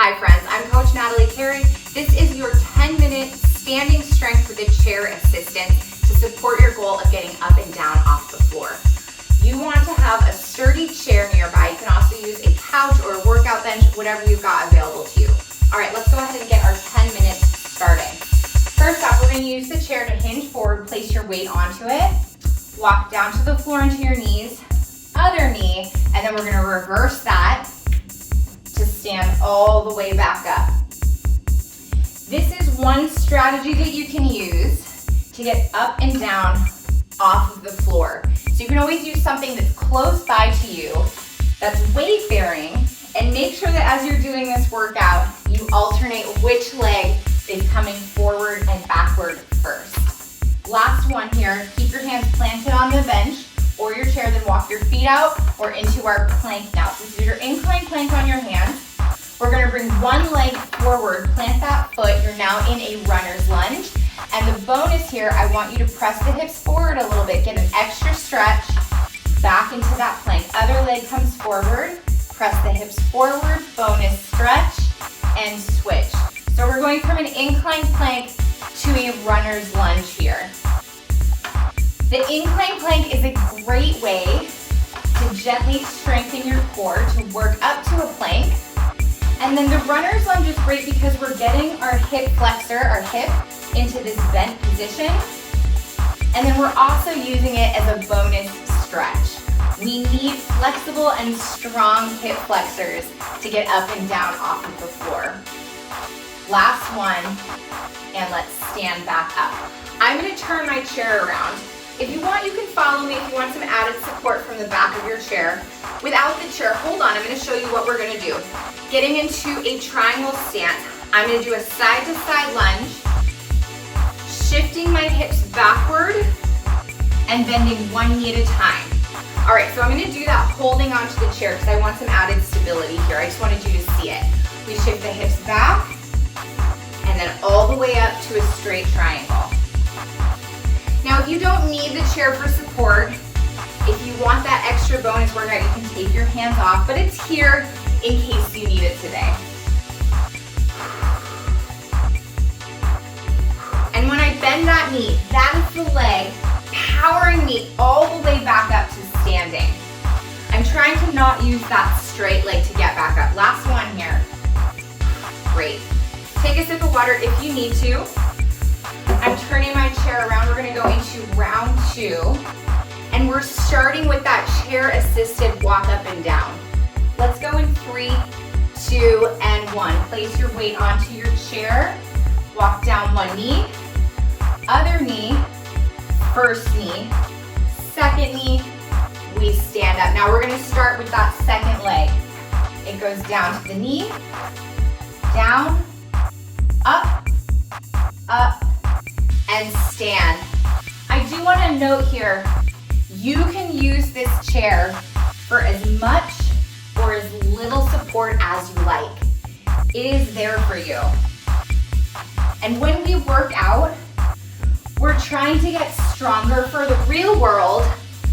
Hi friends, I'm Coach Natalie Carey. This is your 10-minute standing strength with a chair assistant to support your goal of getting up and down off the floor. You want to have a sturdy chair nearby. You can also use a couch or a workout bench, whatever you've got available to you. All right, let's go ahead and get our 10 minutes started. First off, we're going to use the chair to hinge forward, place your weight onto it, walk down to the floor into your knees, other knee, and then we're going to reverse that to stand all the way back up. This is one strategy that you can use to get up and down off of the floor. So you can always use something that's close by to you, that's weight bearing, and make sure that as you're doing this workout, you alternate which leg is coming forward and backward first. Last one here, keep your hands planted on the bench or your chair, then walk your feet out or into our plank now. So this is your incline plank on your hands. We're gonna bring one leg forward, plant that foot. You're now in a runner's lunge. And the bonus here, I want you to press the hips forward a little bit, get an extra stretch back into that plank. Other leg comes forward, press the hips forward, bonus stretch, and switch. So we're going from an incline plank to a runner's lunge here. The incline plank is a great way to gently strengthen your core to work up to a plank. And then the runner's lunge is great because we're getting our hip flexor, our hip, into this bent position. And then we're also using it as a bonus stretch. We need flexible and strong hip flexors to get up and down off of the floor. Last one, and let's stand back up. I'm gonna turn my chair around. If you want, you can follow me if you want some added support from the back of your chair. Without the chair, hold on, I'm gonna show you what we're gonna do. Getting into a triangle stance, I'm gonna do a side-to-side lunge, shifting my hips backward and bending one knee at a time. All right, so I'm gonna do that holding onto the chair because I want some added stability here. I just wanted you to see it. We shift the hips back and then all the way up to a straight triangle. Now, if you don't need the chair for support, if you want that extra bonus workout, you can take your hands off, but it's here in case you need it today. And when I bend that knee, that is the leg powering me all the way back up to standing. I'm trying to not use that straight leg to get back up. Last one here. Great. Take a sip of water if you need to. I'm turning my chair around. We're gonna go into round 2. And we're starting with that chair-assisted walk up and down. Let's go in 3, 2, and 1. Place your weight onto your chair. Walk down one knee, other knee, first knee, second knee, we stand up. Now we're gonna start with that second leg. It goes down to the knee, down, up, and stand. I do wanna note here, you can use this chair for as much or as little support as you like. It is there for you. And when we work out, we're trying to get stronger for the real world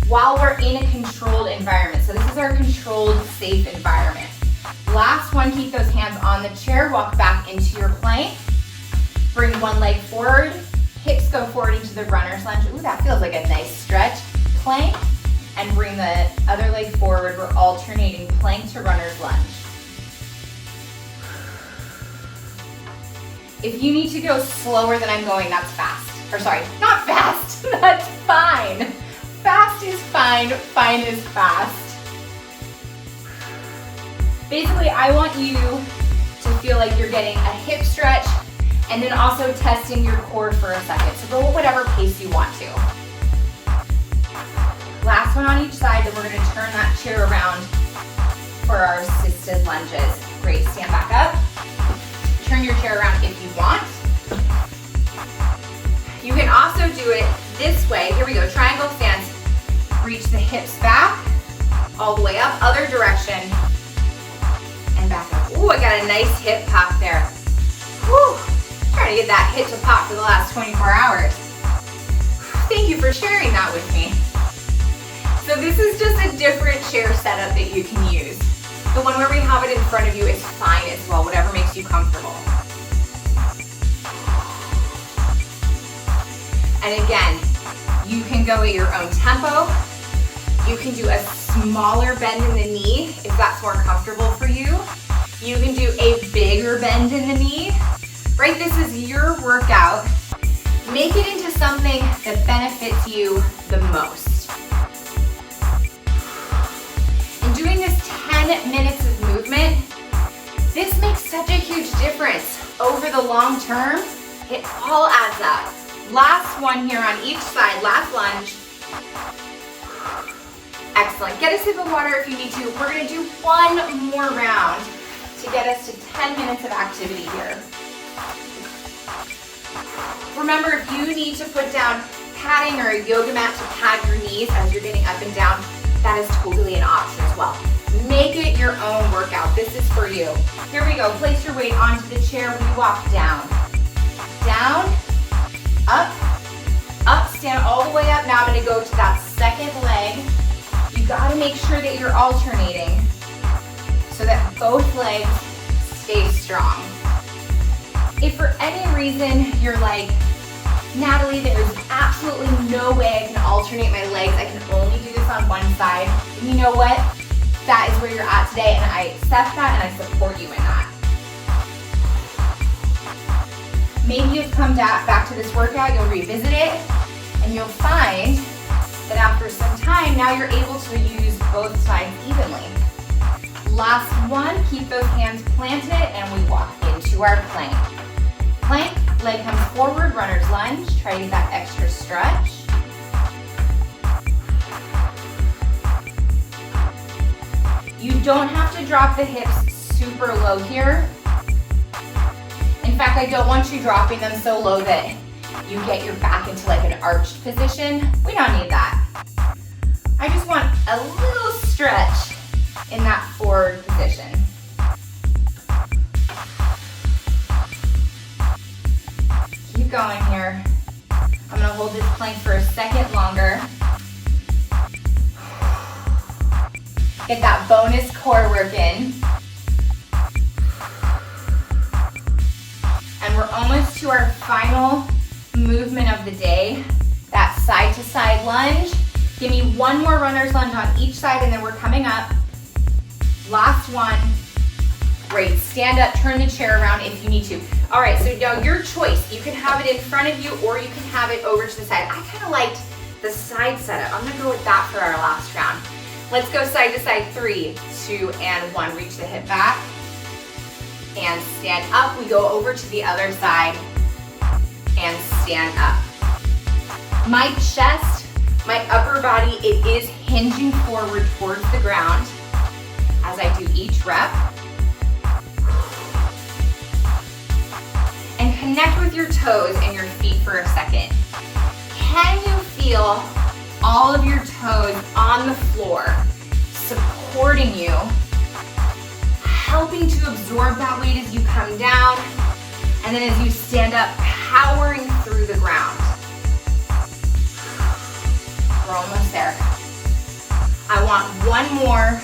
while we're in a controlled environment. So this is our controlled, safe environment. Last one, keep those hands on the chair, walk back into your plank. Bring one leg forward, hips go forward into the runner's lunge. Ooh, that feels like a nice stretch. Plank, and bring the other leg forward. We're alternating plank to runner's lunge. If you need to go slower than I'm going, that's fast. Or sorry, not fast, that's fine. Fast is fine, fine is fast. Basically, I want you to feel like you're getting a hip stretch and then also testing your core for a second. So go at whatever pace you want to. Last one on each side, then we're gonna turn that chair around for our assisted lunges. Great, stand back up. Turn your chair around if you want. You can also do it this way. Here we go, triangle stance. Reach the hips back, all the way up, other direction, and back up. Ooh, I got a nice hip pop there. Whew, trying to get that hip to pop for the last 24 hours. Thank you for sharing that with me. So this is just a different chair setup that you can use. The one where we have it in front of you is fine as well, whatever makes makes you comfortable. And again, you can go at your own tempo. You can do a smaller bend in the knee if that's more comfortable for you. You can do a bigger bend in the knee, right? This is your workout. Make it into something that benefits you the most. And doing this 10 minutes of movement, this makes such a huge difference over the long term. It all adds up. Last one here on each side, last lunge. Excellent. Get a sip of water if you need to. We're gonna do one more round to get us to 10 minutes of activity here. Remember, if you need to put down padding or a yoga mat to pad your knees as you're getting up and down, that is totally an option as well. Make it your own workout. This is for you. Here we go. Place your weight onto the chair. We walk down. Down, up, up, stand all the way up. Now I'm gonna go to that second leg. You gotta make sure that you're alternating so that both legs stay strong. If for any reason you're like, Natalie, there's absolutely no way I can alternate my legs, I can only do this on one side, and you know what? That is where you're at today, and I accept that and I support you in that. Maybe you've come back to this workout, you'll revisit it, and you'll find that after some time, now you're able to use both sides evenly. Last one, keep those hands planted, and we walk into our plank. Plank, leg comes forward, runner's lunge. Try to get that extra stretch. You don't have to drop the hips super low here. In fact, I don't want you dropping them so low that you get your back into like an arched position. We don't need that. I just want a little stretch in that forward position. Keep going here. I'm gonna hold this plank for a second longer. Get that bonus core work in. And we're almost to our final movement of the day, that side to side lunge. Give me one more runner's lunge on each side and then we're coming up. Last one. Great, stand up, turn the chair around if you need to. All right, so now your choice. You can have it in front of you or you can have it over to the side. I kind of liked the side setup. I'm gonna go with that for our last round. Let's go side to side, 3, 2, and 1. Reach the hip back and stand up. We go over to the other side and stand up. My chest, my upper body, it is hinging forward towards the ground as I do each rep. And connect with your toes and your feet for a second. Can you feel all of your toes on the floor, supporting you, helping to absorb that weight as you come down, and then as you stand up, powering through the ground. We're almost there. I want one more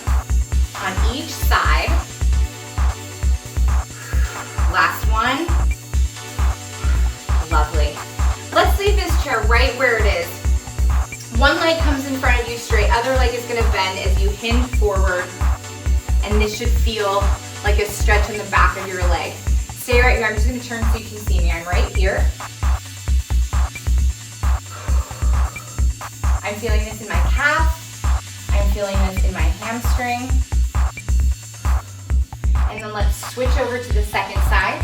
on each side. Last one. Lovely. Let's leave this chair right where it is. One leg comes in front of you straight, other leg is gonna bend as you hinge forward, and this should feel like a stretch in the back of your leg. Stay right here, I'm just gonna turn so you can see me. I'm right here. I'm feeling this in my calf. I'm feeling this in my hamstring. And then let's switch over to the second side.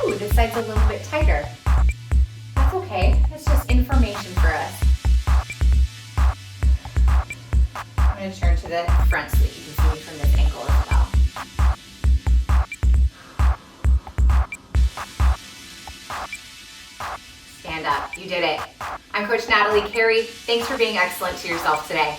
Ooh, this side's a little bit tighter. That's okay, that's just information for us. I'm gonna turn to the front so that you can see me from this angle as well. Stand up, you did it. I'm Coach Natalie Carey. Thanks for being excellent to yourself today.